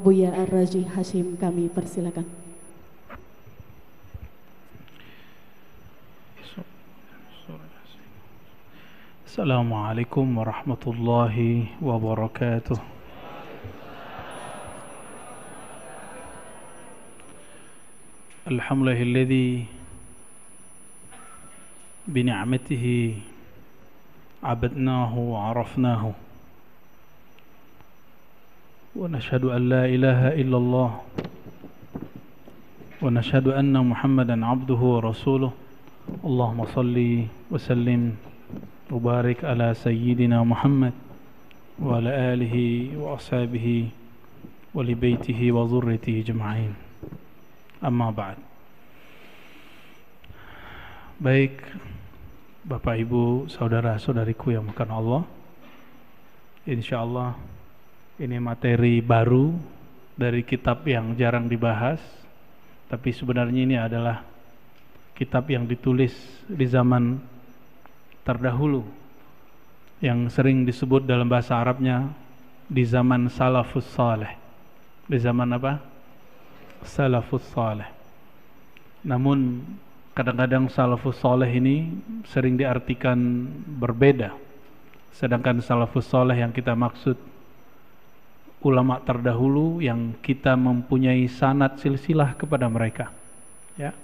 Buya Ar-Raji Hashim kami persilakan. Assalamualaikum warahmatullahi wabarakatuh. Alhamdulillahilladzi bini'matihi abadnahu wa arafnahu wa nashhadu an la ilaha illallah wa nashhadu anna Muhammadan abduhu wa rasuluh. Allahumma salli wa sallim wa barik ala sayyidina Muhammad wa ala alihi wa ashabihi wa li baitihi wa dhurriyyatihi ajma'in. Amma ba'd. Baik Bapak Ibu, saudara-saudariku yang makan Allah, insyaallah ini materi baru dari kitab yang jarang dibahas, tapi sebenarnya ini adalah kitab yang ditulis di zaman terdahulu, yang sering disebut dalam bahasa Arabnya di zaman salafus saleh. Di zaman apa? Salafus saleh. Namun kadang-kadang salafus saleh ini sering diartikan berbeda. Sedangkan salafus saleh yang kita maksud ulama terdahulu yang kita mempunyai sanad silsilah kepada mereka. Ya.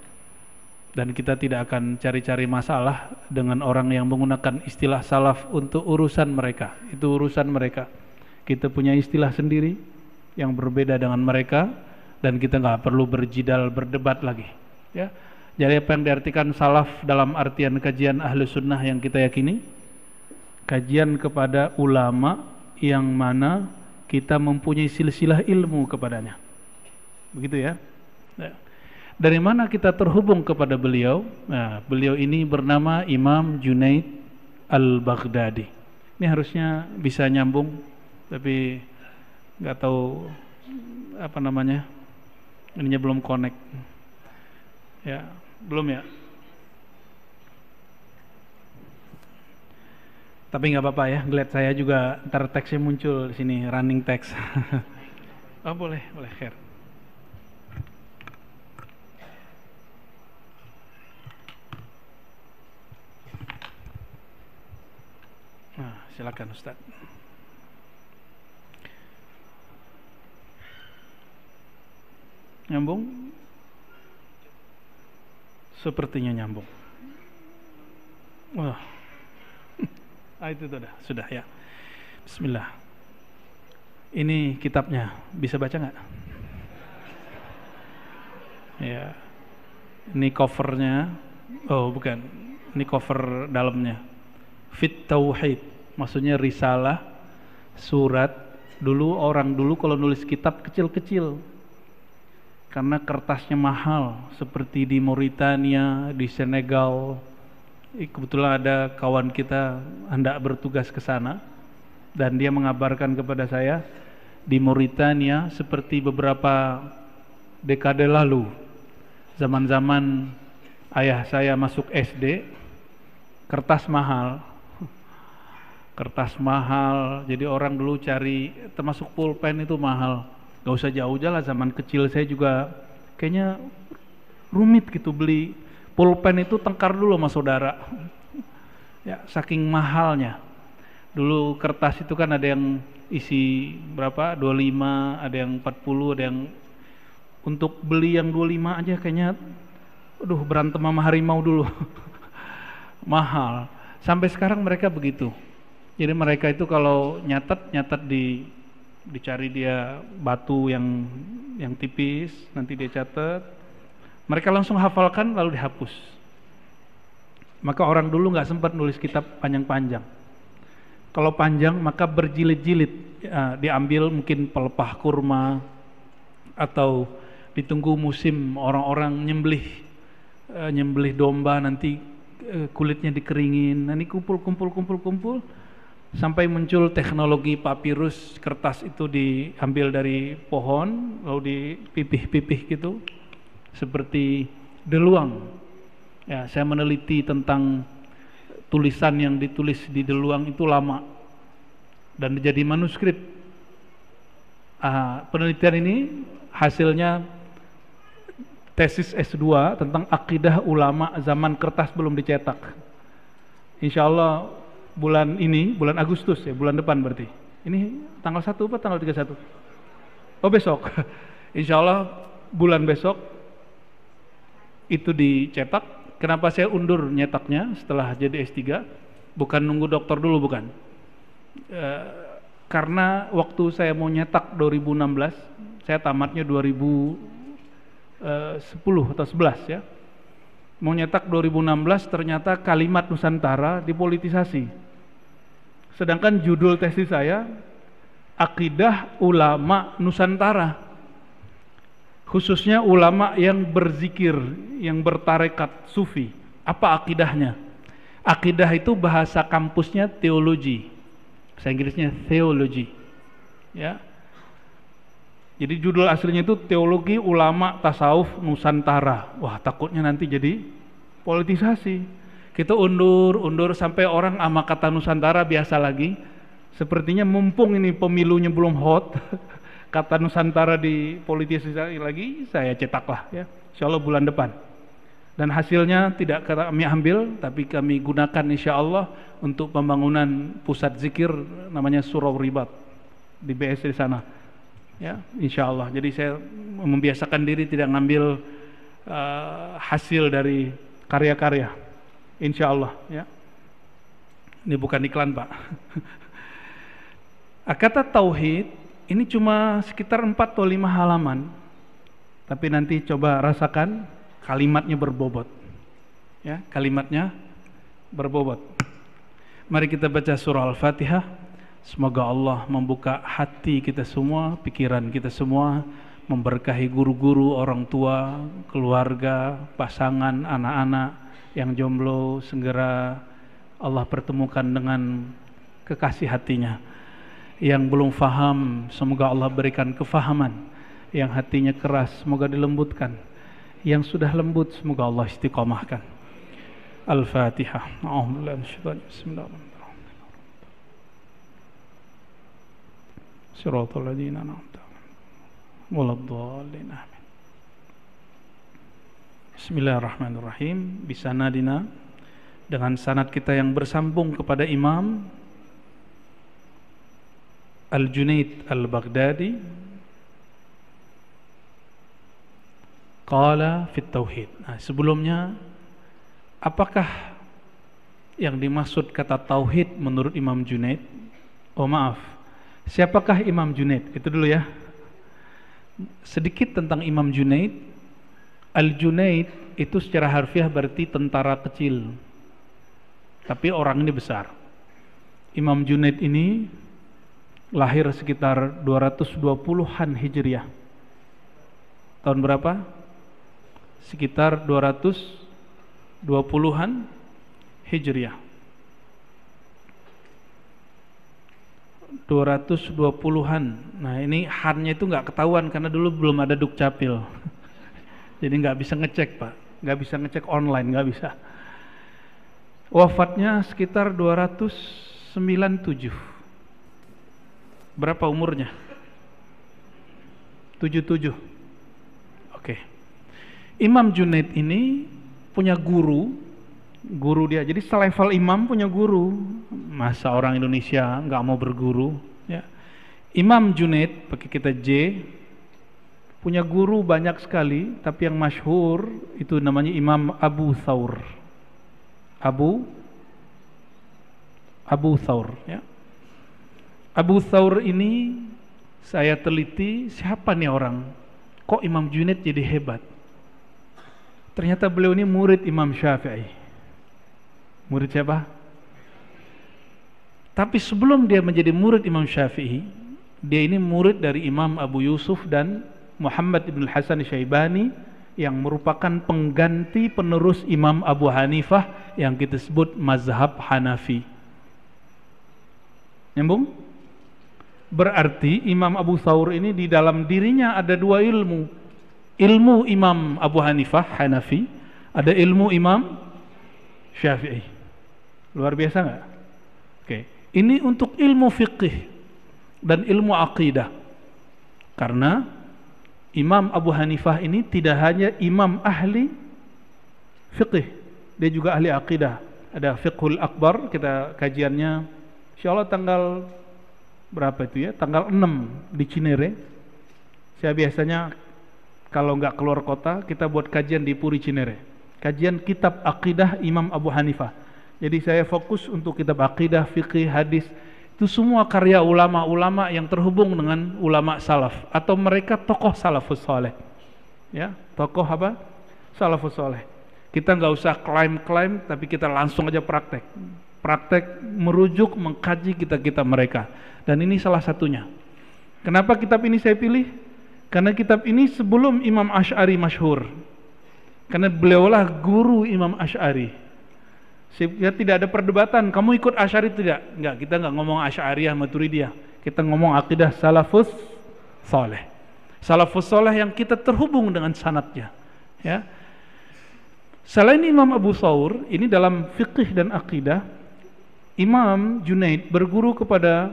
Dan kita tidak akan cari-cari masalah dengan orang yang menggunakan istilah salaf untuk urusan mereka. Itu urusan mereka. Kita punya istilah sendiri yang berbeda dengan mereka, dan kita nggak perlu berjidal berdebat lagi. Ya. Jadi apa yang diartikan salaf dalam artian kajian ahlu sunnah yang kita yakini, kajian kepada ulama yang mana kita mempunyai silsilah ilmu kepadanya. Begitu ya. Dari mana kita terhubung kepada beliau? Nah, beliau ini bernama Imam Junaid Al-Baghdadi. Ini harusnya bisa nyambung, tapi nggak tahu apa namanya. Ininya belum connect. Ya, belum ya. Tapi nggak apa-apa ya, ngeliat saya juga ntar teksnya muncul di sini, running text. Oh boleh, khair. Nah, silakan Ustaz. Nyambung? Sepertinya nyambung. Wah. Itu sudah ya. Bismillah. Ini kitabnya, bisa baca nggak? Ya. Ini covernya. Oh bukan. Ini cover dalamnya. Fit Tauhid. Maksudnya risalah, surat. Orang dulu kalau nulis kitab kecil-kecil, karena kertasnya mahal, seperti di Mauritania, di Senegal. Kebetulan ada kawan kita hendak bertugas ke sana, dan dia mengabarkan kepada saya, di Mauritania seperti beberapa dekade lalu, zaman-zaman ayah saya masuk SD, kertas mahal, jadi orang dulu cari, termasuk pulpen itu mahal. Gak usah jauh-jauh lah, zaman kecil saya juga kayaknya rumit gitu beli pulpen itu, tengkar dulu sama saudara. Ya, saking mahalnya. Dulu kertas itu kan ada yang isi berapa? 25, ada yang 40, ada yang, untuk beli yang 25 aja kayaknya berantem sama harimau dulu. Mahal. Sampai sekarang mereka begitu. Jadi mereka itu kalau nyatet dicari dia batu yang tipis, nanti dia catat, mereka langsung hafalkan lalu dihapus. Maka orang dulu nggak sempat nulis kitab panjang-panjang. Kalau panjang maka berjilid-jilid, diambil mungkin pelepah kurma, atau ditunggu musim orang-orang nyembelih domba, nanti kulitnya dikeringin, nanti kumpul sampai muncul teknologi papirus. Kertas itu diambil dari pohon lalu dipipih-pipih gitu seperti deluang. Ya, saya meneliti tentang tulisan yang ditulis di deluang itu lama dan jadi manuskrip. Penelitian ini hasilnya tesis S2 tentang akidah ulama zaman kertas belum dicetak. Insya Allah bulan ini, bulan Agustus ya, bulan depan berarti. Ini tanggal 1 apa tanggal 31? Oh besok. Insya Allah bulan besok itu dicetak. Kenapa saya undur nyetaknya setelah jadi S3? Bukan nunggu dokter dulu, bukan. Karena waktu saya mau nyetak 2016, saya tamatnya 2010 atau 11 ya. Mau nyetak 2016 ternyata kalimat Nusantara dipolitisasi. Sedangkan judul tesis saya Akidah Ulama Nusantara. Khususnya ulama yang berzikir, yang bertarekat sufi. Apa akidahnya? Akidah itu bahasa kampusnya teologi. Bahasa Inggrisnya theology. Ya. Jadi judul aslinya itu Teologi Ulama Tasawuf Nusantara. Wah, takutnya nanti jadi politisasi. Kita undur sampai orang ama kata Nusantara biasa lagi. Sepertinya mumpung ini pemilunya belum hot, kata Nusantara di politisasi lagi, saya cetaklah ya. Insyaallah bulan depan. Dan hasilnya tidak kami ambil, tapi kami gunakan insyaallah untuk pembangunan pusat zikir namanya Surau Ribat di BS di sana. Ya, insyaallah. Jadi saya membiasakan diri tidak ngambil hasil dari karya-karya. Insyaallah ya. Ini bukan iklan, Pak. Kata tauhid ini cuma sekitar 4 atau 5 halaman. Tapi nanti coba rasakan kalimatnya berbobot. Ya, kalimatnya berbobot. Mari kita baca surah Al-Fatihah. Semoga Allah membuka hati kita semua, pikiran kita semua, memberkahi guru-guru, orang tua, keluarga, pasangan, anak-anak yang jomblo, segera Allah pertemukan dengan kekasih hatinya. Yang belum faham, semoga Allah berikan kefahaman. Yang hatinya keras, semoga dilembutkan. Yang sudah lembut, semoga Allah istiqomahkan. Al-Fatihah. Bismillahirrahmanirrahim. Siratal ladzina an'amta 'alaihim waladdallin. Amin. Bismillahirrahmanirrahim. Bisanadina, dengan sanad kita yang bersambung kepada Imam Al-Junaid Al-Baghdadi, qala fit tauhid. Nah, sebelumnya apakah yang dimaksud kata tauhid menurut Imam Junaid? Oh maaf, siapakah Imam Junaid? Itu dulu ya. Sedikit tentang Imam Junaid. Al-Junaid itu secara harfiah berarti tentara kecil, tapi orang ini besar. Imam Junaid ini lahir sekitar 220-an Hijriah. Tahun berapa? Sekitar 220-an Hijriah. 220-an. Nah, ini hannya itu nggak ketahuan karena dulu belum ada Dukcapil. Jadi nggak bisa ngecek, Pak. Nggak bisa ngecek online, nggak bisa. Wafatnya sekitar 297. Berapa umurnya? 77. Oke. Imam Junaid ini punya guru dia. Jadi selevel imam punya guru. Masa orang Indonesia nggak mau berguru? Ya. Imam Junaid, pakai kita J, punya guru banyak sekali. Tapi yang masyhur itu namanya Imam Abu Thawr. Abu Thawr. Ya. Abu Thawr ini saya teliti, siapa nih orang? Kok Imam Junaid jadi hebat? Ternyata beliau ini murid Imam Syafi'i. Murid siapa? Tapi sebelum dia menjadi murid Imam Syafi'i, dia ini murid dari Imam Abu Yusuf dan Muhammad ibn Hasan Syaibani yang merupakan pengganti penerus Imam Abu Hanifah yang kita sebut mazhab Hanafi. Nyambung? Berarti Imam Abu Thawr ini di dalam dirinya ada dua ilmu. Ilmu Imam Abu Hanifah Hanafi, ada ilmu Imam Syafi'i. Luar biasa nggak? Oke. Ini untuk ilmu fiqih dan ilmu aqidah. Karena Imam Abu Hanifah ini tidak hanya imam ahli fiqih, dia juga ahli akidah. Ada Fiqhul Akbar, kita kajiannya insyaallah tanggal berapa itu ya? Tanggal 6 di Cinere. Saya biasanya kalau nggak keluar kota, kita buat kajian di Puri Cinere. Kajian kitab akidah Imam Abu Hanifah. Jadi saya fokus untuk kitab akidah, fikih, hadis. Itu semua karya ulama-ulama yang terhubung dengan ulama salaf atau mereka tokoh salafus saleh. Ya, tokoh apa? Salafus saleh. Kita nggak usah klaim-klaim, tapi kita langsung aja praktek. Praktek merujuk, mengkaji kitab-kitab mereka. Dan ini salah satunya. Kenapa kitab ini saya pilih? Karena kitab ini sebelum Imam Asy'ari masyhur. Karena beliaulah guru Imam Asy'ari. Ya, tidak ada perdebatan, kamu ikut Asy'ari tidak? Enggak, kita enggak ngomong Asy'ariyah Maturidiyah. Kita ngomong akidah salafus saleh. Salafus saleh yang kita terhubung dengan sanadnya. Ya. Selain Imam Abu Thawr, ini dalam fikih dan akidah, Imam Junaid berguru kepada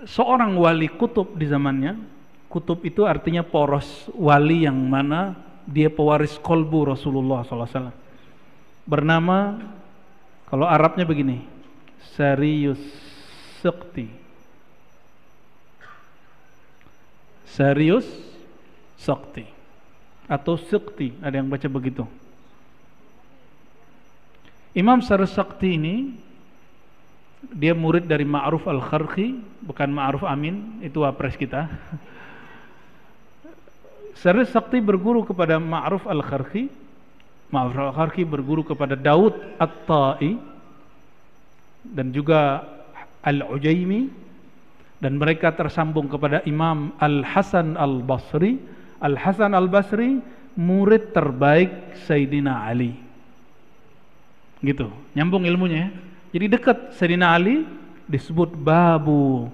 seorang wali kutub di zamannya. Kutub itu artinya poros, wali yang mana dia pewaris kolbu Rasulullah SAW. Bernama, kalau Arabnya begini, Sarius Sakti. Sarius Sakti atau Sakti, ada yang baca begitu. Imam Sarius Sakti ini dia murid dari Ma'ruf Al-Kharqi, bukan Ma'ruf Amin, itu wapres kita. Sarius Sakti berguru kepada Ma'ruf Al-Kharqi. Ma'ruf Al-Kharqi berguru kepada Daud At-Ta'i dan juga Al-Ujaimi, dan mereka tersambung kepada Imam Al-Hasan Al-Basri. Al-Hasan Al-Basri murid terbaik Sayyidina Ali. Gitu, nyambung ilmunya ya. Jadi dekat. Sayyidina Ali disebut babu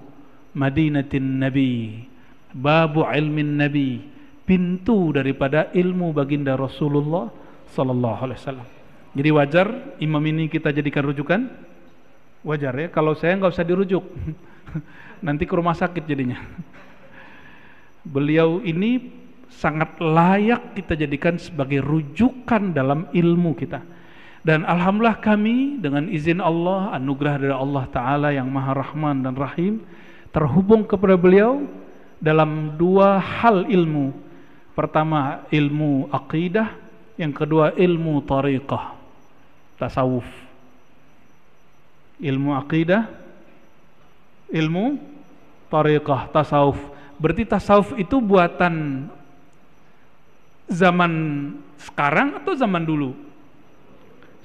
Madinatin Nabi, babu ilmin Nabi, pintu daripada ilmu baginda Rasulullah sallallahu alaihi wasallam. Jadi wajar imam ini kita jadikan rujukan. Wajar ya, kalau saya nggak usah dirujuk. Nanti ke rumah sakit jadinya. Beliau ini sangat layak kita jadikan sebagai rujukan dalam ilmu kita. Dan alhamdulillah kami dengan izin Allah, anugerah dari Allah Ta'ala yang Maha Rahman dan Rahim, terhubung kepada beliau dalam dua hal ilmu. Pertama ilmu aqidah, yang kedua ilmu tariqah, tasawuf. Ilmu aqidah, ilmu tariqah, tasawuf. Berarti tasawuf itu buatan zaman sekarang atau zaman dulu?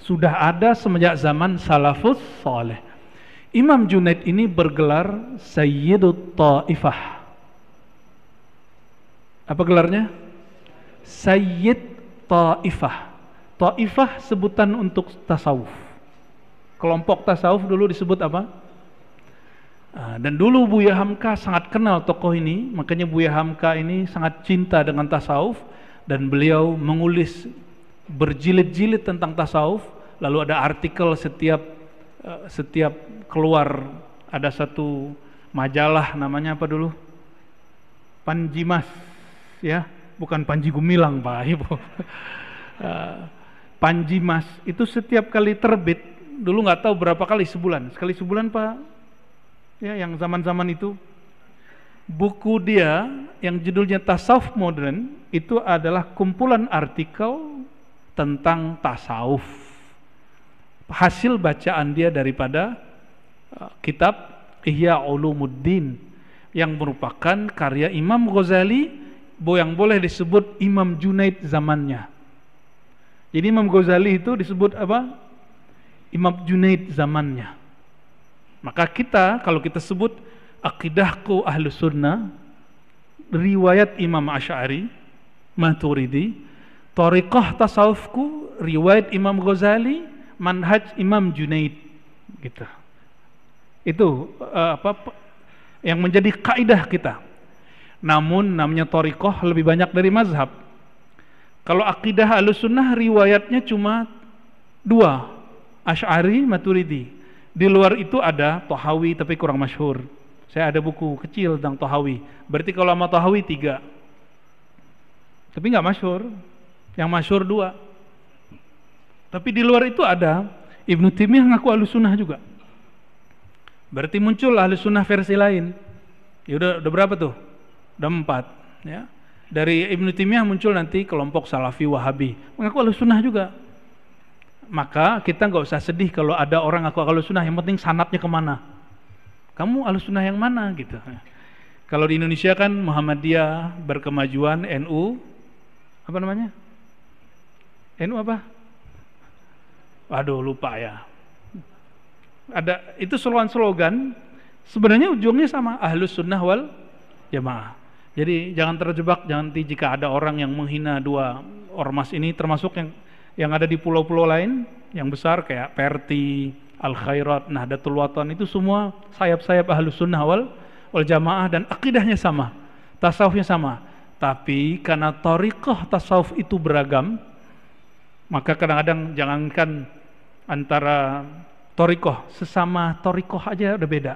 Sudah ada semenjak zaman salafus saleh. Imam Junaid ini bergelar Sayyidut Ta'ifah. Apa gelarnya? Sayyid Ta'ifah. Ta'ifah sebutan untuk tasawuf. Kelompok tasawuf dulu disebut apa? Dan dulu Buya Hamka sangat kenal tokoh ini, makanya Buya Hamka ini sangat cinta dengan tasawuf, dan beliau mengulis berjilid-jilid tentang tasawuf. Lalu ada artikel setiap keluar, ada satu majalah namanya apa dulu? Panjimas, ya, bukan Panji Gumilang Pak Ibu. Panjimas itu setiap kali terbit, dulu nggak tahu berapa kali sebulan, sekali sebulan Pak. Ya, yang zaman-zaman itu buku dia yang judulnya Tasawuf Modern itu adalah kumpulan artikel tentang tasawuf. Hasil bacaan dia daripada kitab Ihya Ulumuddin yang merupakan karya Imam Ghazali, yang boleh disebut Imam Junaid zamannya. Jadi Imam Ghazali itu disebut apa? Imam Junaid zamannya. Maka kita, kalau kita sebut akidahku Ahlus Sunnah, riwayat Imam Asy'ari Maturidi, tariqah tasawufku riwayat Imam Ghazali, manhaj Imam Junaid, gitu. Itu yang menjadi kaidah kita. Namun namanya tariqah lebih banyak dari mazhab. Kalau akidah Ahlussunnah riwayatnya cuma dua, Asy'ari, Maturidi. Di luar itu ada Tahawi tapi kurang masyhur. Saya ada buku kecil tentang Tahawi. Berarti kalau sama Tahawi 3. Tapi nggak masyhur. Yang masyhur 2. Tapi di luar itu ada Ibnu Taimiyah ngaku Ahlussunnah juga. Berarti muncul Ahlussunnah versi lain. Ya udah berapa tuh? Udah 4, ya. Dari Ibnu Taimiyah muncul nanti kelompok Salafi Wahabi, mengaku Ahlussunnah juga. Maka kita nggak usah sedih kalau ada orang ngaku Ahlussunnah, yang penting sanadnya kemana. Kamu Ahlussunnah yang mana gitu. Kalau di Indonesia kan Muhammadiyah, Berkemajuan, NU, apa namanya? NU apa? Waduh, lupa ya. Ada itu slogan, sebenarnya ujungnya sama, Ahlussunnah wal Jamaah. Jadi jangan terjebak, nanti jika ada orang yang menghina 2 ormas ini, termasuk yang ada di pulau-pulau lain yang besar kayak Perti, Al Khairat, Nahdlatul Watan, itu semua sayap-sayap Ahlussunnah wal Jamaah dan akidahnya sama, tasawufnya sama. Tapi karena thariqah tasawuf itu beragam, maka kadang-kadang jangankan antara thariqah, sesama thariqah aja udah beda.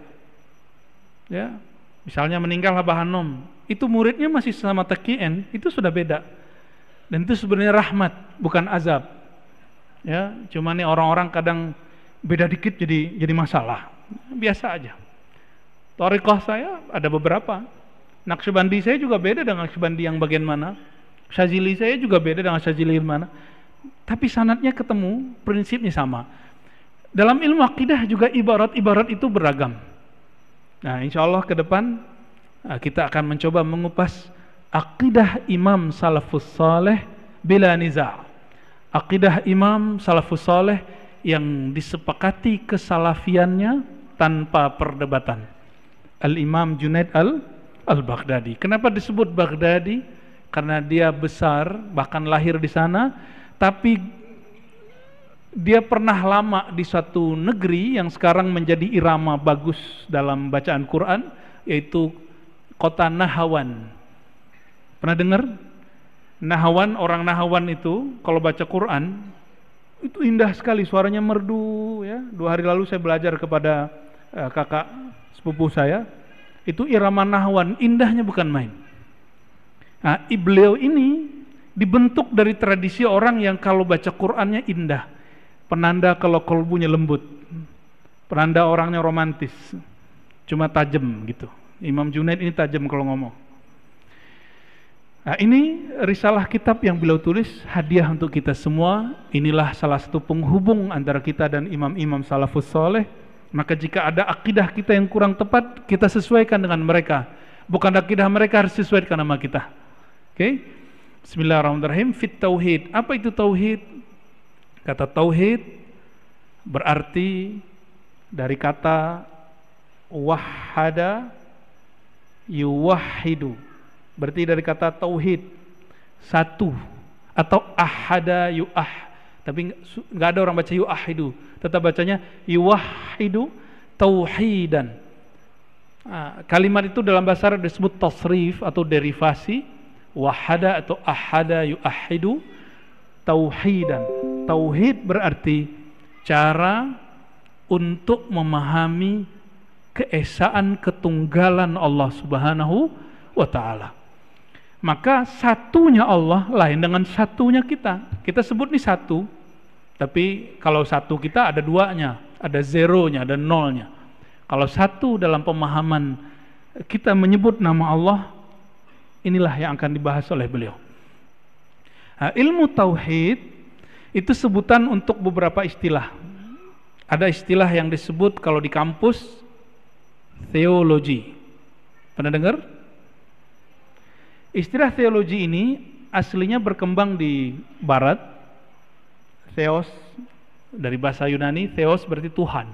Ya, misalnya meninggal Abah Hanom, itu muridnya masih sama TKN, itu sudah beda. Dan itu sebenarnya rahmat, bukan azab. Ya, cuma nih orang-orang kadang beda dikit jadi masalah. Biasa aja. Thariqah saya ada beberapa. Naqsyabandi saya juga beda dengan Naqsyabandi yang bagian mana. Syazili saya juga beda dengan Syazili yang mana. Tapi sanadnya ketemu, prinsipnya sama. Dalam ilmu akidah juga ibarat-ibarat itu beragam. Nah, insya Allah ke depan kita akan mencoba mengupas akidah Imam Salafus Saleh bila niza'. Akidah Imam Salafus Saleh yang disepakati kesalafiannya tanpa perdebatan. Al-Imam Junaid al-Baghdadi. Kenapa disebut Baghdadi? Karena dia besar, bahkan lahir di sana, tapi dia pernah lama di suatu negeri yang sekarang menjadi irama bagus dalam bacaan Quran, yaitu kota Nahawan. Pernah dengar? Nahawan, orang Nahawan itu kalau baca Quran itu indah sekali, suaranya merdu ya. 2 hari lalu saya belajar kepada kakak sepupu saya, itu irama Nahawan, indahnya bukan main. Nah, beliau ini dibentuk dari tradisi orang yang kalau baca Qurannya indah, penanda kalau kolbunya lembut, penanda orangnya romantis, cuma tajam gitu. Imam Junaid ini tajam kalau ngomong. Nah, ini risalah kitab yang beliau tulis, hadiah untuk kita semua. Inilah salah satu penghubung antara kita dan imam-imam salafus soleh. Maka jika ada akidah kita yang kurang tepat, kita sesuaikan dengan mereka. Bukan akidah mereka harus sesuaikan sama kita. Oke? Bismillahirrahmanirrahim. Fit tauhid. Apa itu tauhid? Kata tauhid berarti dari kata wahada yuwahidu. Berarti dari kata tauhid, satu, atau ahada yuah. Tapi nggak ada orang baca yuahidu, tetap bacanya yuwahidu tauhidan. Kalimat itu dalam bahasa Arab disebut tasrif atau derivasi, wahada atau ahada yuahidu tauhidan. Tauhid berarti cara untuk memahami keesaan ketunggalan Allah Subhanahu wa ta'ala. Maka satunya Allah lain dengan satunya kita. Kita sebut nih satu, tapi kalau satu kita ada 2-nya, ada zeronya, ada nolnya. Kalau satu dalam pemahaman kita menyebut nama Allah, inilah yang akan dibahas oleh beliau. Nah, ilmu tauhid itu sebutan untuk beberapa istilah. Ada istilah yang disebut kalau di kampus teologi. Pernah dengar? Istilah teologi ini aslinya berkembang di barat. Theos dari bahasa Yunani, theos berarti Tuhan.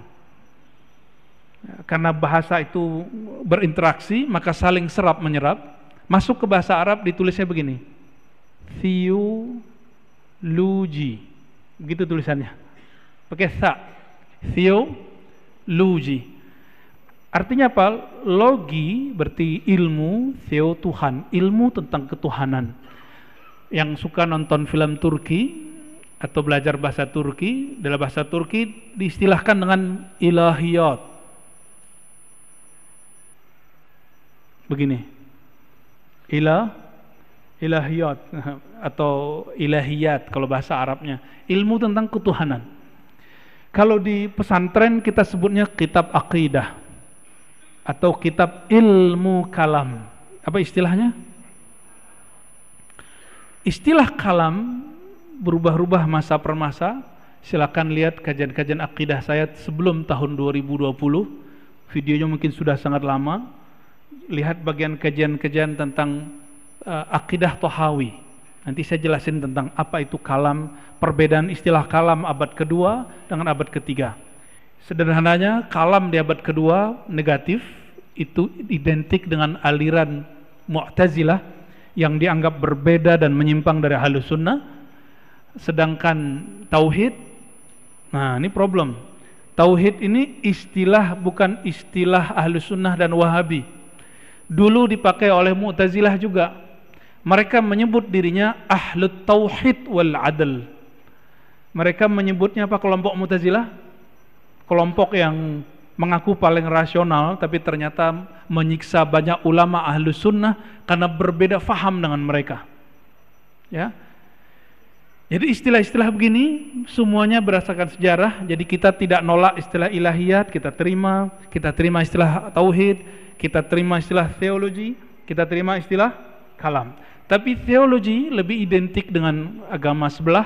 Karena bahasa itu berinteraksi, maka saling serap menyerap. Masuk ke bahasa Arab ditulisnya begini, theologi, begitu tulisannya, pakai tha, theologi. Artinya apa? Logi berarti ilmu, theo Tuhan, ilmu tentang ketuhanan. Yang suka nonton film Turki atau belajar bahasa Turki, dalam bahasa Turki diistilahkan dengan ilahiyat. begini. Ilahiyat atau ilahiyat kalau bahasa Arabnya, ilmu tentang ketuhanan. Kalau di pesantren kita sebutnya kitab akidah atau kitab ilmu kalam. Apa istilahnya? Istilah kalam berubah-ubah masa per masa. Silakan lihat kajian-kajian akidah saya sebelum tahun 2020. Videonya mungkin sudah sangat lama. Lihat bagian kajian-kajian tentang akidah Tahawi. Nanti saya jelasin tentang apa itu kalam, perbedaan istilah kalam abad kedua dengan abad ketiga. Sederhananya, kalam di abad kedua negatif, itu identik dengan aliran Mu'tazilah yang dianggap berbeda dan menyimpang dari Ahlus Sunnah. Sedangkan tauhid, nah ini problem. Tauhid ini istilah bukan istilah Ahlus Sunnah dan Wahabi. Dulu dipakai oleh Mu'tazilah juga. Mereka menyebut dirinya Ahlut Tauhid wal Adl. Mereka menyebutnya apa kelompok Mu'tazilah? Kelompok yang mengaku paling rasional tapi ternyata menyiksa banyak ulama Ahlus Sunnah karena berbeda faham dengan mereka. Ya. Jadi istilah-istilah begini semuanya berdasarkan sejarah. Jadi kita tidak nolak istilah ilahiyat, kita terima istilah tauhid, kita terima istilah teologi, kita terima istilah kalam. Tapi teologi lebih identik dengan agama sebelah,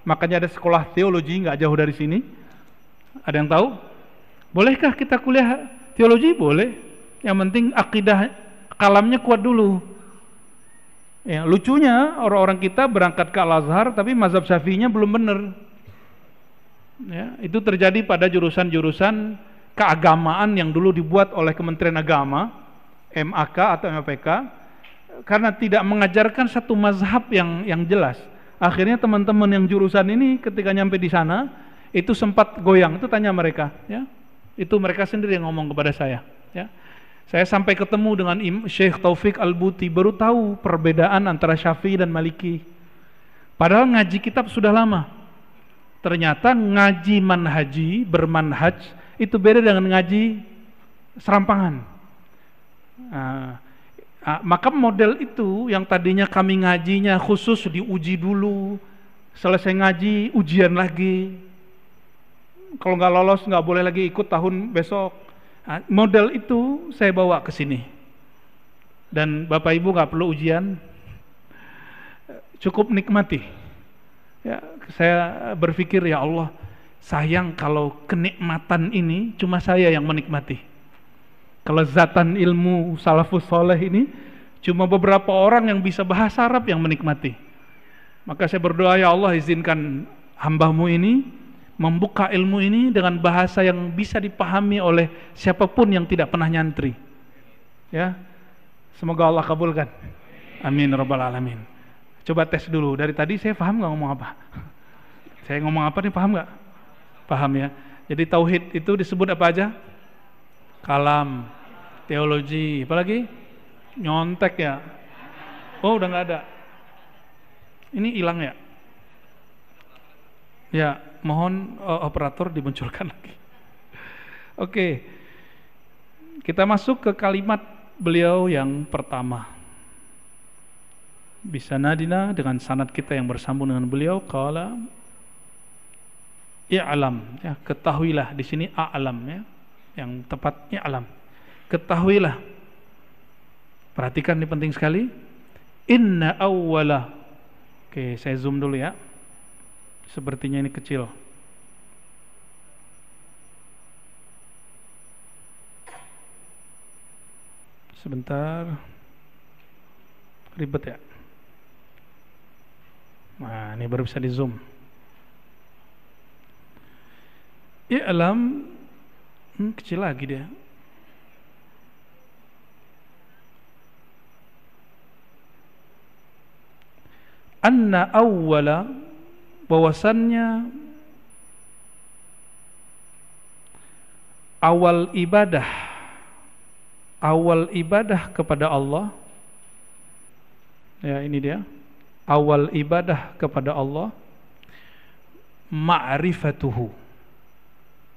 makanya ada sekolah teologi nggak jauh dari sini. Ada yang tahu? Bolehkah kita kuliah teologi? Boleh. Yang penting akidah kalamnya kuat dulu. Ya, lucunya orang-orang kita berangkat ke Al-Azhar tapi mazhab Syafi'inya belum benar. Ya, itu terjadi pada jurusan-jurusan keagamaan yang dulu dibuat oleh Kementerian Agama, MAK atau MAPK, karena tidak mengajarkan satu mazhab yang jelas. Akhirnya teman-teman yang jurusan ini ketika nyampe di sana itu sempat goyang. Itu tanya mereka, ya. Itu mereka sendiri yang ngomong kepada saya, ya. Saya sampai ketemu dengan Syekh Taufik Al-Buti, baru tahu perbedaan antara Syafi'i dan Maliki. Padahal ngaji kitab sudah lama. Ternyata ngaji manhaji, bermanhaj, itu beda dengan ngaji serampangan. Maka model itu yang tadinya kami ngajinya khusus diuji dulu, selesai ngaji ujian lagi. Kalau nggak lolos nggak boleh lagi ikut tahun besok. Model itu saya bawa ke sini. Dan Bapak Ibu nggak perlu ujian, cukup nikmati. Ya, saya berpikir ya Allah, sayang kalau kenikmatan ini cuma saya yang menikmati. Kelezatan ilmu salafus soleh ini cuma beberapa orang yang bisa bahasa Arab yang menikmati. Maka saya berdoa, ya Allah izinkan hamba-Mu ini membuka ilmu ini dengan bahasa yang bisa dipahami oleh siapapun yang tidak pernah nyantri. Ya, semoga Allah kabulkan. Amin rabbal alamin. Coba tes dulu. Dari tadi saya paham nggak ngomong apa? Saya ngomong apa nih, paham nggak? Paham ya. Jadi tauhid itu disebut apa aja? Kalam, teologi, apa lagi? Nyontek ya. Oh udah nggak ada. Ini hilang ya? Ya, mohon operator dimunculkan lagi. Oke. Kita masuk ke kalimat beliau yang pertama. Bisa nadina dengan sanad kita yang bersambung dengan beliau, qala i'lam, ya, ketahuilah. Di sini a'lam, ya. Yang tepat i'lam. Ketahuilah. Perhatikan, ini penting sekali. Inna awwala. Oke, saya zoom dulu ya. Sepertinya ini kecil. Sebentar. Ribet ya. Nah, ini baru bisa di zoom. I'lam, kecil lagi dia. Anna awwala, bahwasannya awal ibadah kepada Allah, ya ini dia, awal ibadah kepada Allah, ma'rifatuhu,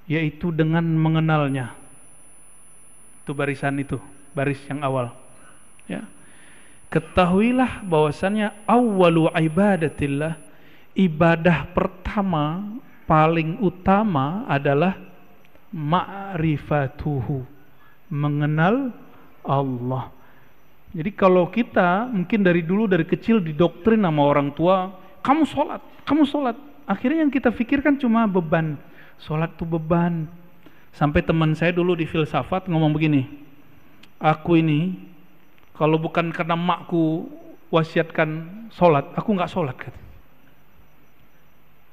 yaitu dengan mengenalnya. Itu barisan itu, baris yang awal. Ya. Ketahuilah bahwasannya awwalu ibadatillah, ibadah pertama paling utama adalah ma'rifatuhu, mengenal Allah. Jadi kalau kita mungkin dari dulu dari kecil didoktrin sama orang tua, kamu sholat, akhirnya yang kita pikirkan cuma beban, sholat itu beban. Sampai teman saya dulu di filsafat ngomong begini, aku ini kalau bukan karena makku wasiatkan sholat, aku nggak sholat, kata.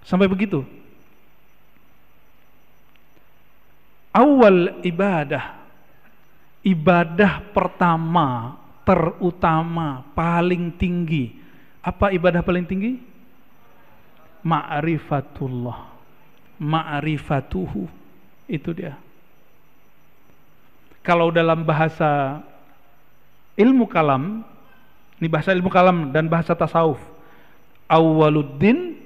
Sampai begitu. Awal ibadah pertama, terutama, paling tinggi. Apa ibadah paling tinggi? Ma'rifatullah, ma'rifatuhu, itu dia. Kalau dalam bahasa ilmu kalam, ini bahasa ilmu kalam dan bahasa tasawuf, awwaluddin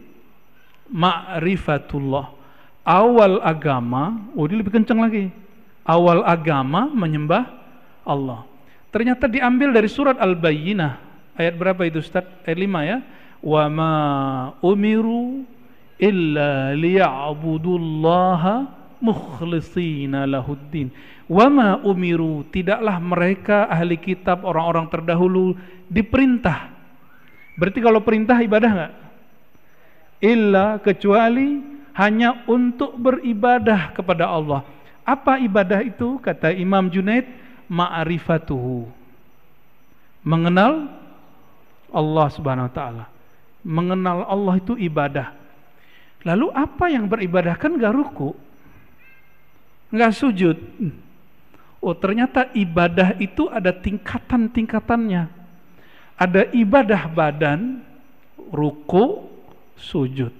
ma'rifatullah, awal agama, ini lebih kencang lagi, awal agama menyembah Allah. Ternyata diambil dari surat Al-Bayyinah, ayat berapa itu Ustaz? Ayat 5 ya. Wa ma umiru illa liya'budullaha mukhlishina lahuddin. Wa ma umiru, tidaklah mereka ahli kitab, orang-orang terdahulu diperintah. Berarti kalau perintah ibadah enggak? Illa, kecuali hanya untuk beribadah kepada Allah. Apa ibadah itu? Kata Imam Junaid, ma'rifatuhu, mengenal Allah Subhanahu wa taala. Mengenal Allah itu ibadah. Lalu apa yang beribadah? Kan enggak ruku, enggak sujud. Oh, ternyata ibadah itu ada tingkatan-tingkatannya. Ada ibadah badan, ruku, sujud.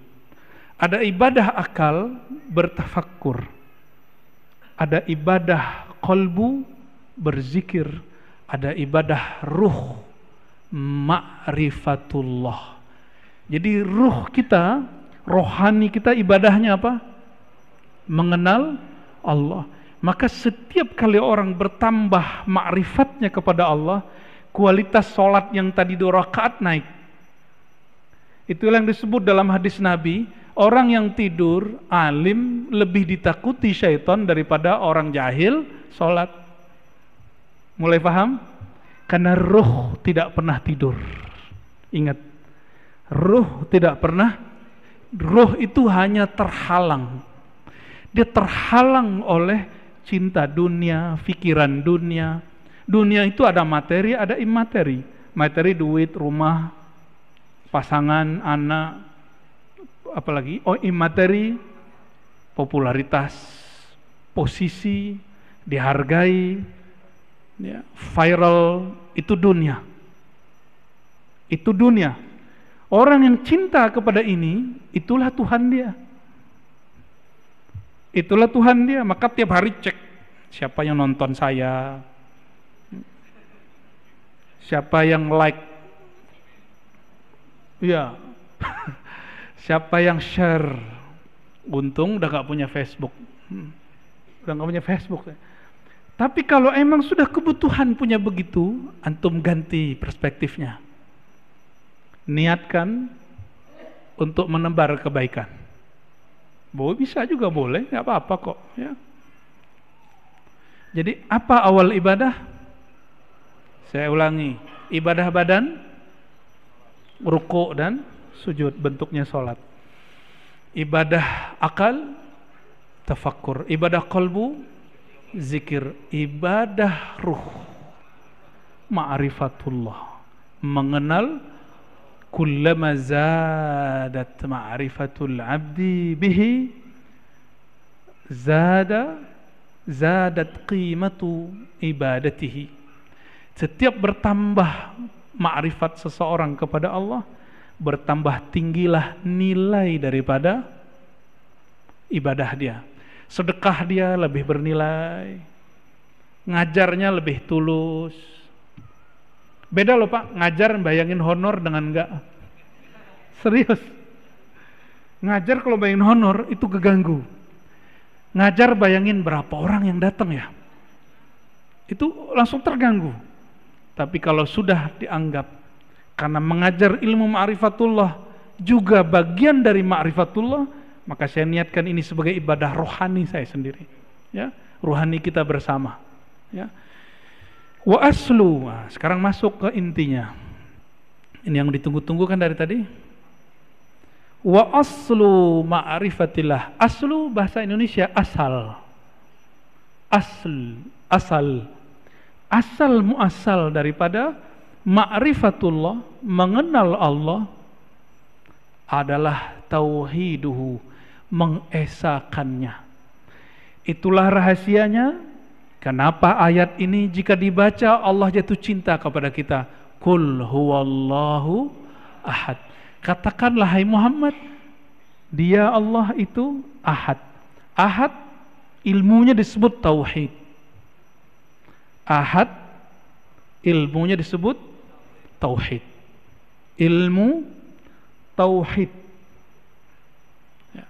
Ada ibadah akal, bertafakkur. Ada ibadah qalbu, berzikir. Ada ibadah ruh, ma'rifatullah. Jadi ruh kita, rohani kita, ibadahnya apa? Mengenal Allah. Maka setiap kali orang bertambah ma'rifatnya kepada Allah, kualitas sholat yang tadi 2 rakaat naik. Itulah yang disebut dalam hadis Nabi, orang yang tidur alim lebih ditakuti syaitan daripada orang jahil sholat. Mulai paham? Karena ruh tidak pernah tidur. Ingat, ruh tidak pernah, ruh itu hanya terhalang. Dia terhalang oleh cinta dunia, pikiran dunia. Dunia itu ada materi, ada imateri. Materi, duit, rumah, pasangan, anak, apalagi. Oh, imateri, popularitas, posisi, dihargai, ya, viral, itu dunia. Itu dunia. Orang yang cinta kepada ini, itulah Tuhan dia. Itulah Tuhan dia. Maka tiap hari cek siapa yang nonton saya, siapa yang like, ya, siapa yang share. Untung udah gak punya Facebook, udah gak punya Facebook. Tapi kalau emang sudah kebutuhan punya begitu, antum ganti perspektifnya. Niatkan untuk menebar kebaikan. Bisa juga boleh, nggak apa-apa kok. Ya. Jadi apa awal ibadah? Saya ulangi, ibadah badan, ruku dan sujud, bentuknya sholat. Ibadah akal, tafakkur. Ibadah qalbu, zikir. Ibadah ruh, ma'rifatullah, mengenal. Kullama zadat ma'rifatul abdi bihi zadat qimatu ibadatihi. Setiap bertambah ma'rifat seseorang kepada Allah, bertambah tinggilah nilai daripada ibadah dia. Sedekah dia lebih bernilai, ngajarnya lebih tulus. Beda loh Pak, ngajar bayangin honor dengan enggak. Serius. Ngajar kalau bayangin honor itu keganggu. Ngajar bayangin berapa orang yang datang ya. Itu langsung terganggu. Tapi kalau sudah dianggap karena mengajar ilmu ma'rifatullah juga bagian dari ma'rifatullah, maka saya niatkan ini sebagai ibadah rohani saya sendiri, ya, rohani kita bersama, ya. Wa aslu, nah, sekarang masuk ke intinya. Ini yang ditunggu-tunggu kan dari tadi. Wa aslu ma'rifatillah. Aslu bahasa Indonesia asal. Asal muasal daripada ma'rifatullah, mengenal Allah, adalah tauhiduhu, mengesakannya. Itulah rahasianya. Kenapa ayat ini jika dibaca Allah jatuh cinta kepada kita? Qul huwallahu ahad. Katakanlah hai Muhammad, dia Allah itu ahad. Ahad ilmunya disebut tauhid. Ahad ilmunya disebut tauhid. Ilmu tauhid. Ya.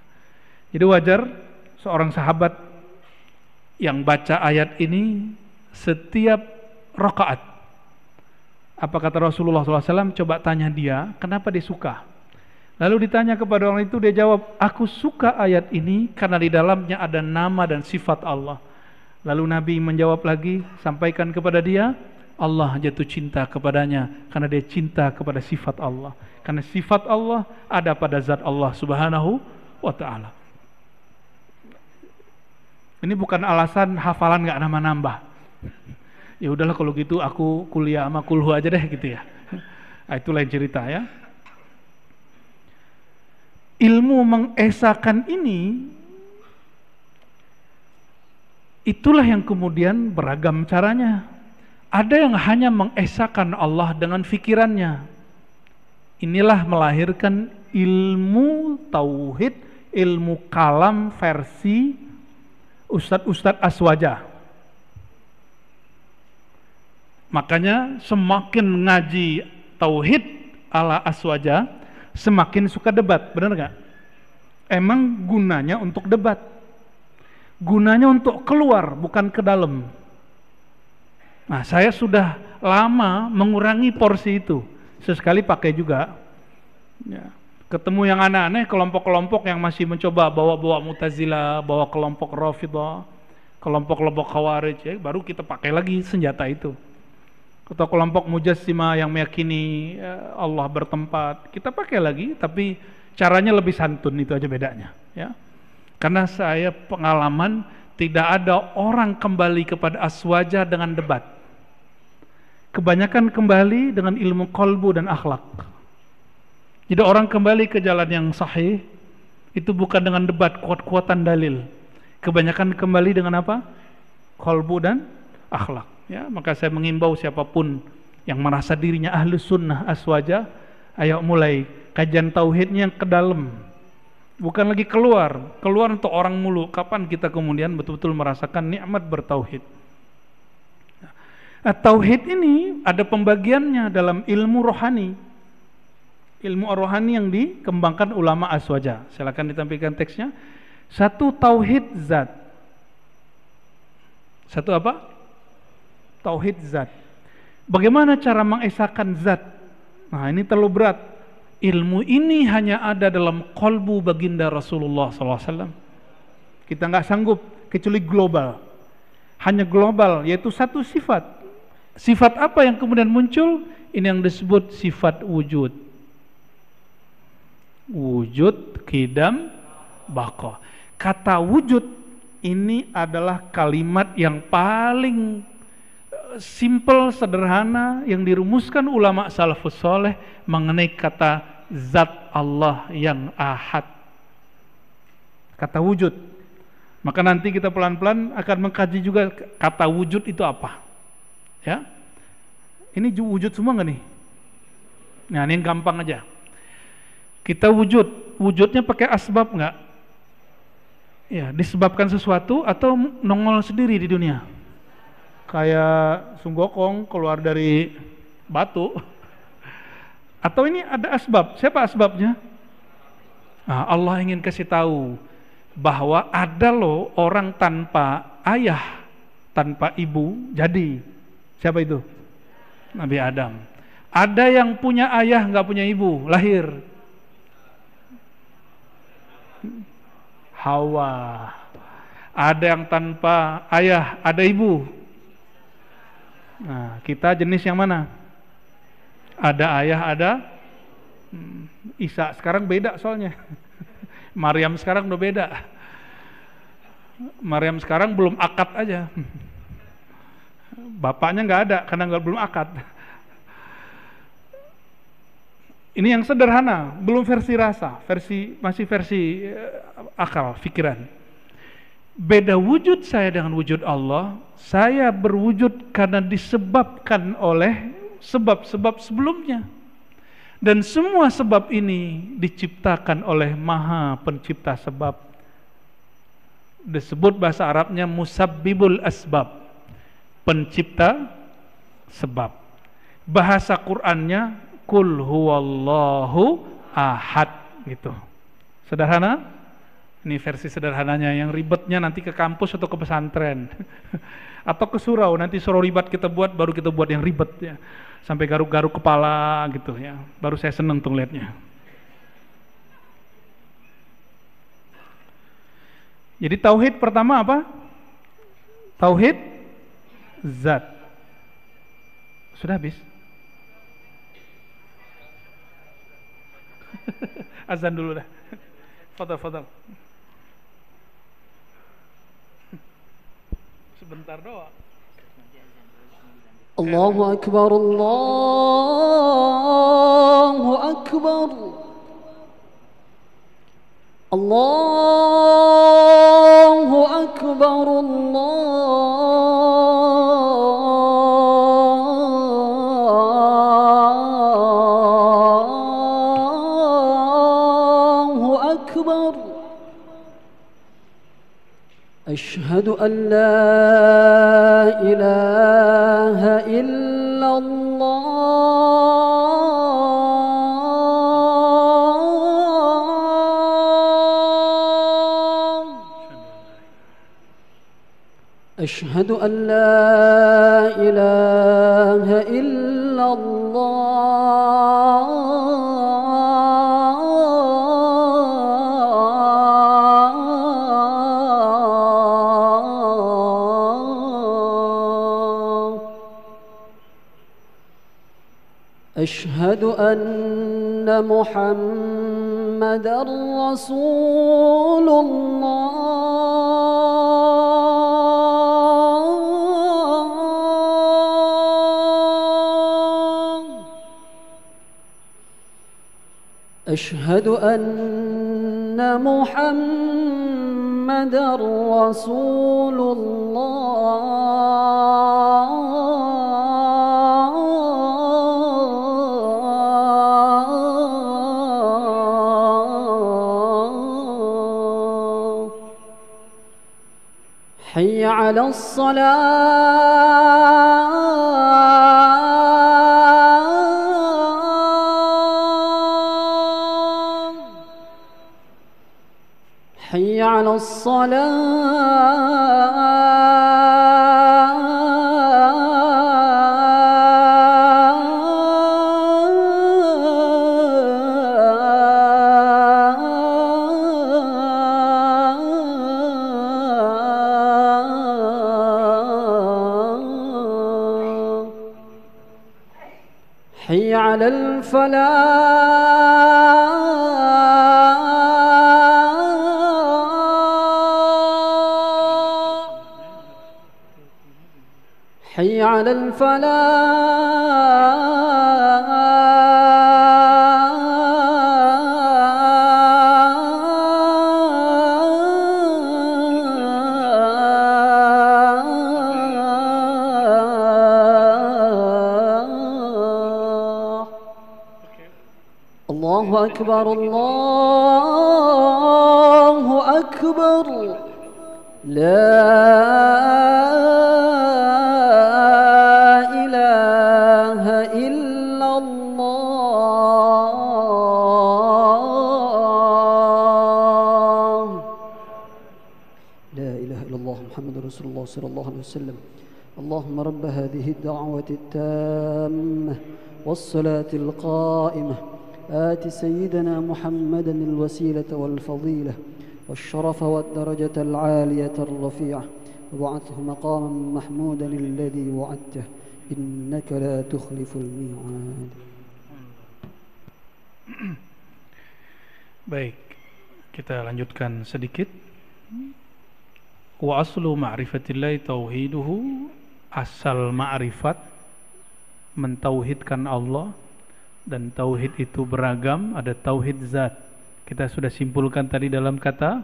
Jadi wajar seorang sahabat yang baca ayat ini setiap rakaat. Apa kata Rasulullah SAW? Coba tanya dia, kenapa dia suka? Lalu ditanya kepada orang itu, dia jawab, aku suka ayat ini karena di dalamnya ada nama dan sifat Allah. Lalu Nabi menjawab lagi, sampaikan kepada dia, Allah jatuh cinta kepadanya karena dia cinta kepada sifat Allah. Karena sifat Allah ada pada zat Allah Subhanahu wa ta'ala. Ini bukan alasan hafalan nggak nambah-nambah. Ya udahlah kalau gitu aku kuliah sama kulhu aja deh gitu ya. Nah, itu lain cerita ya. Ilmu mengesakan ini, itulah yang kemudian beragam caranya. Ada yang hanya mengesakan Allah dengan fikirannya. Inilah melahirkan ilmu tauhid, ilmu kalam versi Ustadz Aswaja. Makanya semakin ngaji tauhid ala Aswaja, semakin suka debat, benar nggak? Emang gunanya untuk debat, gunanya untuk keluar, bukan ke dalam. Nah, saya sudah lama mengurangi porsi itu, sesekali pakai juga. Ya. Ketemu yang aneh-aneh, kelompok-kelompok yang masih mencoba bawa-bawa Mu'tazilah, bawa kelompok Rafidhah, kelompok-kelompok Khawarij, ya, baru kita pakai lagi senjata itu. Atau kelompok Mujassimah yang meyakini Allah bertempat, kita pakai lagi, tapi caranya lebih santun, itu aja bedanya. Ya. Karena saya pengalaman tidak ada orang kembali kepada Aswaja dengan debat. Kebanyakan kembali dengan ilmu qalbu dan akhlak. Jadi orang kembali ke jalan yang sahih itu bukan dengan debat kuat-kuatan dalil. Kebanyakan kembali dengan apa? Qalbu dan akhlak. Ya, maka saya mengimbau siapapun yang merasa dirinya ahli sunnah Aswaja, ayo mulai kajian tauhidnya yang ke dalam. Bukan lagi keluar untuk orang mulu. Kapan kita kemudian betul-betul merasakan nikmat bertauhid? Nah, tauhid ini ada pembagiannya dalam ilmu rohani. Ilmu rohani yang dikembangkan ulama Aswaja. Silakan ditampilkan teksnya. Satu, tauhid zat. Satu apa? Tauhid zat. Bagaimana cara mengesahkan zat? Nah, ini terlalu berat. Ilmu ini hanya ada dalam qalbu baginda Rasulullah SAW. Kita nggak sanggup kecuali global. Hanya global, yaitu satu sifat. Sifat apa yang kemudian muncul? Ini yang disebut sifat wujud. Wujud, qidam, baqa. Kata wujud ini adalah kalimat yang paling simple, sederhana, yang dirumuskan ulama salafus soleh mengenai kata zat Allah yang ahad. Kata wujud. Maka nanti kita pelan-pelan akan mengkaji juga kata wujud itu apa. Ya, ini wujud semua nggak nih? Nah, ini gampang aja. Kita wujudnya pakai asbab nggak? Ya, disebabkan sesuatu atau nongol sendiri di dunia. Kayak Sunggokong keluar dari batu. Atau ini ada asbab. Siapa asbabnya? Nah, Allah ingin kasih tahu bahwa ada loh orang tanpa ayah, tanpa ibu jadi. Siapa itu? Nabi Adam. Ada yang punya ayah nggak punya ibu, lahir. Hawa. Ada yang tanpa ayah, ada ibu. Nah, kita jenis yang mana? Ada ayah, ada Isa. Sekarang beda soalnya. Maryam sekarang udah beda. Maryam sekarang belum akad aja. Bapaknya nggak ada karena belum akad. Ini yang sederhana, belum versi rasa, masih versi akal, pikiran. Beda wujud saya dengan wujud Allah. Saya berwujud karena disebabkan oleh sebab-sebab sebelumnya. Dan semua sebab ini diciptakan oleh Maha Pencipta sebab. Disebut bahasa Arabnya musabbibul asbab, pencipta sebab. Bahasa Qur'annya Qul huwallahu ahad, gitu. Sederhana? Ini versi sederhananya. Yang ribetnya nanti ke kampus atau ke pesantren atau ke surau. Nanti surau ribat kita buat, baru kita buat yang ribet ya, sampai garuk-garuk kepala gitu ya. Baru saya seneng tuh liatnya. Jadi tauhid pertama apa? Tauhid zat. Sudah habis? Azan dulu dah. Fadal. Sebentar doang. Allahu Akbar, Allahu Akbar, Allahu Akbar, Allahu Akbar. أشهد أن لا إله إلا الله أشهد أن لا إله إلا أشهد أن محمدًا رسول الله أشهد أن محمدًا رسول الله حي على الصلاة حي على الصلاة حي على الفلاح حي على الفلاح الله أكبر الله أكبر لا إله إلا الله لا إله إلا الله محمد رسول الله صلى الله عليه وسلم اللهم رب هذه الدعوة التامة والصلاة القائمة آت سيدنا محمدا الوسيلة والفضيلة والشرف والدرجة العالية الرفيعة وابعثه مقاما محمودا الذي وعدته إنك لا تخلف الميعاد. Baik, kita lanjutkan sedikit. Wa aslu ma'rifatillahi tauhiduhu, asal ma'rifat mentauhidkan Allah, dan tauhid itu beragam, ada tauhid zat. Kita sudah simpulkan tadi dalam kata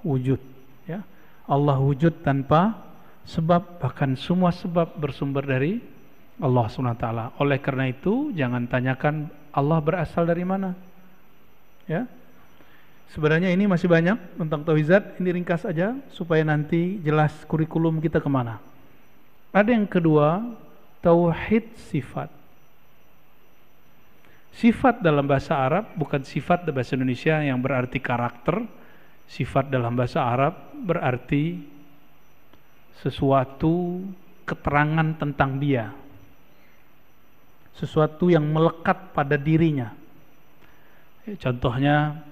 wujud, ya. Allah wujud tanpa sebab, bahkan semua sebab bersumber dari Allah SWT. Oleh karena itu jangan tanyakan Allah berasal dari mana, ya. Sebenarnya ini masih banyak tentang tauhid zat. Ini ringkas aja supaya nanti jelas kurikulum kita kemana. Ada yang kedua, tauhid sifat. Sifat dalam bahasa Arab bukan sifat dalam bahasa Indonesia yang berarti karakter. Sifat dalam bahasa Arab berarti sesuatu keterangan tentang dia, sesuatu yang melekat pada dirinya. Contohnya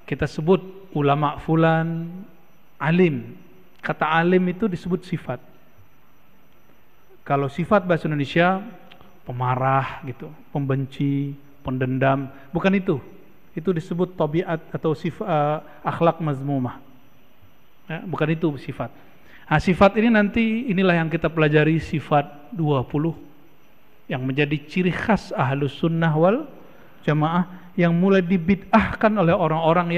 kita sebut ulama fulan alim. Kata alim itu disebut sifat. Kalau sifat bahasa Indonesia pemarah gitu, pembenci, pendendam, bukan itu. Itu disebut tabiat atau sifat akhlak mazmumah. Ya, bukan itu sifat. Nah, sifat ini nanti inilah yang kita pelajari, sifat 20 yang menjadi ciri khas ahlus sunnah wal jamaah, yang mulai dibid'ahkan oleh orang-orang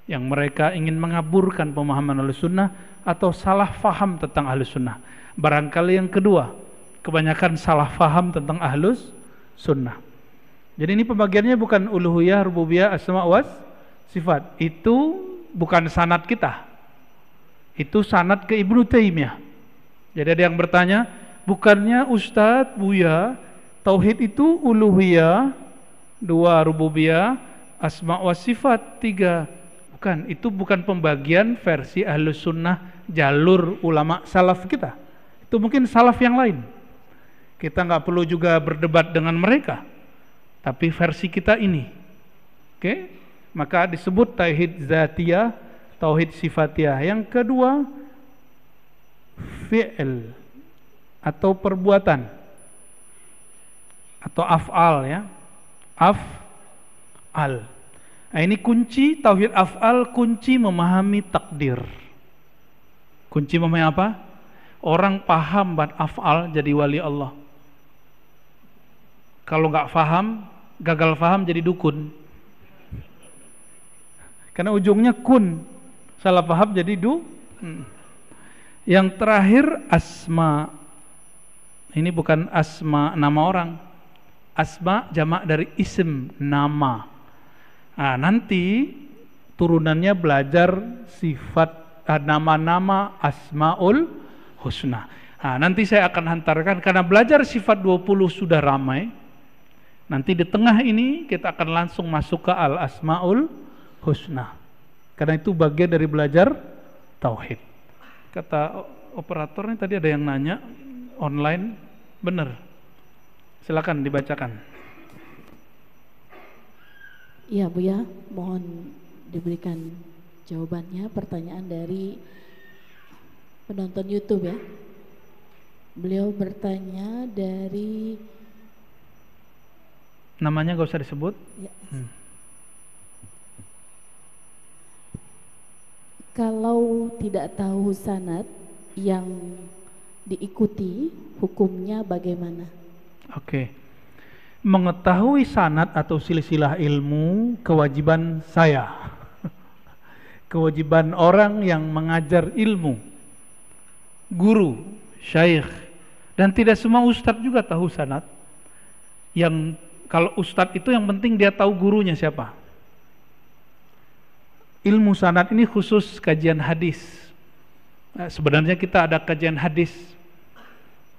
yang mereka ingin mengaburkan pemahaman ahlus sunnah atau salah faham tentang ahlus sunnah. Barangkali yang kedua, kebanyakan salah faham tentang ahlus sunnah. Jadi ini pembagiannya bukan uluhiyah, rububiyah, asma was sifat. Itu bukan sanad kita. Itu sanad ke Ibnu Taimiyah. Jadi ada yang bertanya, bukannya Ustadz Buya tauhid itu uluhiyah 2, rububiyah, asma wa sifat 3. Bukan, itu bukan pembagian versi ahlus sunnah jalur ulama salaf kita. Itu mungkin salaf yang lain. Kita nggak perlu juga berdebat dengan mereka. Tapi versi kita ini. Oke? Maka disebut tauhid zatiyah, tauhid sifatiyah. Yang kedua, fi'il atau perbuatan atau af'al, ya. Af'al. Nah, ini kunci tauhid af'al, kunci memahami takdir. Kunci memahami apa? Orang paham bab af'al jadi wali Allah. Kalau nggak paham, gagal paham jadi dukun. Karena ujungnya kun, salah paham jadi Yang terakhir asma. Ini bukan asma nama orang. Asma jamak dari ism, nama. Nah, nanti turunannya belajar sifat nama-nama asmaul husna. Nah, nanti saya akan hantarkan, karena belajar sifat 20 sudah ramai. Nanti di tengah ini kita akan langsung masuk ke al asmaul husna. Karena itu bagian dari belajar tauhid. Kata operatornya tadi ada yang nanya online, benar. Silakan dibacakan. Iya Buya, mohon diberikan jawabannya. Pertanyaan dari penonton YouTube, ya. Beliau bertanya dari, namanya gak usah disebut. ya. Kalau tidak tahu sanad yang diikuti, hukumnya bagaimana? Oke. Mengetahui sanad atau silsilah ilmu kewajiban saya. Kewajiban orang yang mengajar ilmu. Guru, syaikh, dan tidak semua ustadz juga tahu sanad. Yang kalau ustadz itu yang penting dia tahu gurunya siapa. Ilmu sanad ini khusus kajian hadis. Nah, sebenarnya kita ada kajian hadis.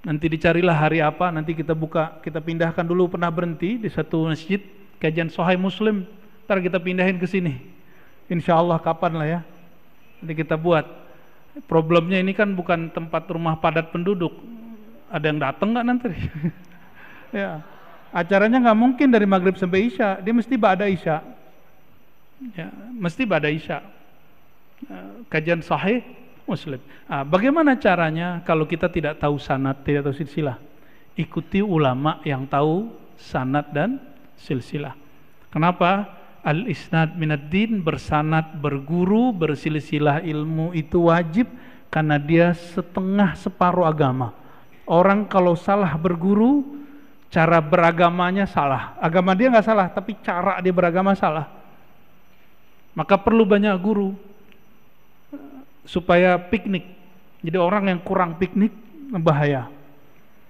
Nanti dicarilah hari apa, nanti kita buka, kita pindahkan dulu, pernah berhenti di satu masjid kajian Sahih Muslim, ntar kita pindahin ke sini. Insya Allah kapan lah ya, nanti kita buat. Problemnya ini kan bukan tempat rumah padat penduduk. Ada yang datang nggak nanti? Ya, acaranya nggak mungkin dari maghrib sampai isya, dia mesti ba'da isya. Ya, mesti ba'da isya. Kajian sahih Muslim. Bagaimana caranya kalau kita tidak tahu sanad, tidak tahu silsilah? Ikuti ulama yang tahu sanad dan silsilah. Kenapa? Al-isnad minad din, bersanad, berguru, bersilsilah ilmu itu wajib karena dia setengah separuh agama. Orang kalau salah berguru, cara beragamanya salah. Agama dia nggak salah, tapi cara dia beragama salah. Maka perlu banyak guru supaya piknik. Jadi orang yang kurang piknik bahaya.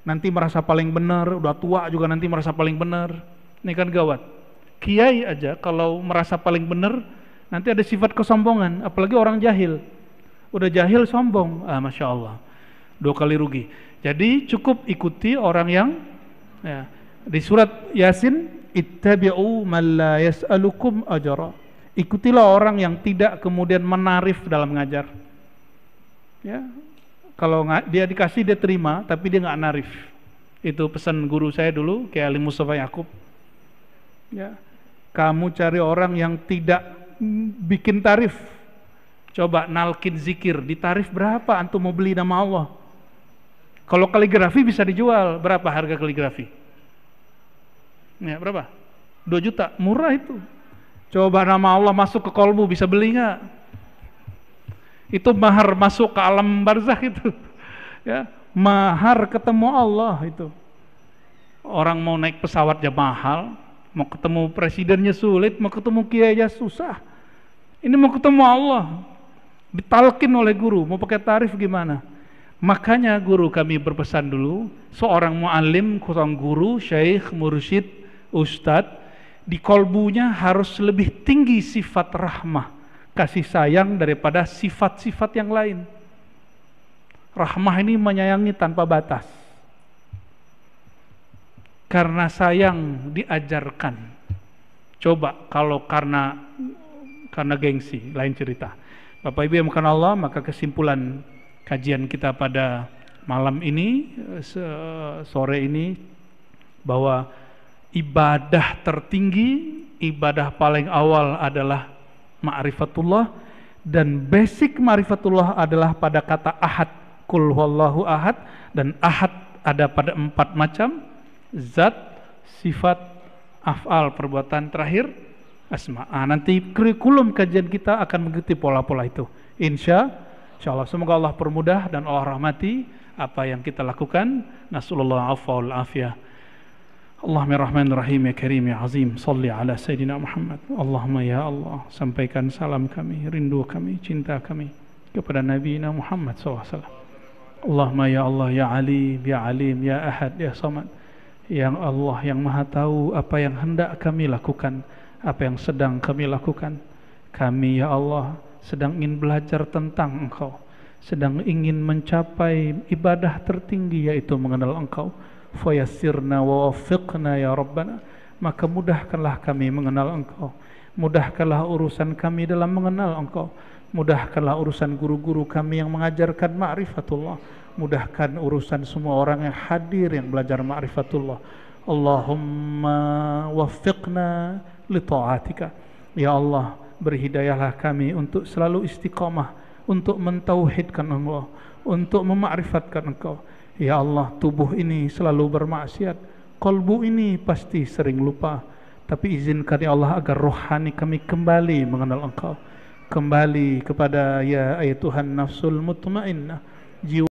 Nanti merasa paling benar, udah tua juga nanti merasa paling benar. Ini kan gawat. Kiai aja kalau merasa paling benar nanti ada sifat kesombongan, apalagi orang jahil. Udah jahil sombong, Masya Allah, 2 kali rugi. Jadi cukup ikuti orang yang ya, di surat Yasin, ittabi'u man la yas'alukum ajra. Ikutilah orang yang tidak kemudian menarif dalam mengajar. Ya, kalau dia dikasih dia terima, tapi dia nggak narif. Itu pesan guru saya dulu, Kiai Ali Mustafa Yakub. Ya, kamu cari orang yang tidak bikin tarif. Coba nalkin zikir, ditarif berapa antum mau beli nama Allah? Kalau kaligrafi bisa dijual, berapa harga kaligrafi? Ya, berapa? 2 juta, murah itu. Coba nama Allah masuk ke kolbu, bisa beli nggak? Itu mahar masuk ke alam barzakh itu. Ya, mahar ketemu Allah itu. Orang mau naik pesawat aja mahal, mau ketemu presidennya sulit, mau ketemu kiai aja susah. Ini mau ketemu Allah, ditalkin oleh guru, mau pakai tarif gimana? Makanya guru kami berpesan dulu, seorang mu'alim, seorang guru, syekh, mursyid, ustadz, di kolbunya harus lebih tinggi sifat rahmah, kasih sayang daripada sifat-sifat yang lain. Rahmah ini menyayangi tanpa batas. Karena sayang diajarkan. Coba kalau karena gengsi, lain cerita. Bapak Ibu yang dimuliakan Allah, maka kesimpulan kajian kita pada malam ini, sore ini, bahwa ibadah tertinggi, ibadah paling awal adalah ma'rifatullah, dan basic ma'rifatullah adalah pada kata ahad, kul huwallahu ahad, dan ahad ada pada 4 macam, zat, sifat, af'al, perbuatan, terakhir asma. Nanti kurikulum kajian kita akan mengikuti pola-pola itu. Insya Allah. Semoga Allah permudah dan Allah rahmati apa yang kita lakukan. Nasallallahu afwa wal afiyah. Allahumma rahmanir rahim ya karim ya azim. Salli ala sayyidina Muhammad. Allahumma ya Allah, sampaikan salam kami, rindu kami, cinta kami kepada Nabi Muhammad SAW. Allahumma ya Allah ya alim ya alim ya ahad ya samad. Yang Allah yang maha tahu apa yang hendak kami lakukan, apa yang sedang kami lakukan. Kami ya Allah sedang ingin belajar tentang Engkau, sedang ingin mencapai ibadah tertinggi yaitu mengenal Engkau. Fayassirna wa waffiqna ya Rabbana, maka mudahkanlah kami mengenal Engkau, mudahkanlah urusan kami dalam mengenal Engkau, mudahkanlah urusan guru-guru kami yang mengajarkan ma'rifatullah, mudahkan urusan semua orang yang hadir yang belajar ma'rifatullah. Allahumma waffiqna li ta'atika. Ya Allah, berhidayahlah kami untuk selalu istiqamah, untuk mentauhidkan Allah, untuk mema'rifatkan Engkau. Ya Allah, tubuh ini selalu bermaksiat, kalbu ini pasti sering lupa, tapi izinkan ya Allah agar rohani kami kembali mengenal Engkau, kembali kepada ya Tuhan nafsul mutmainnah, jiwa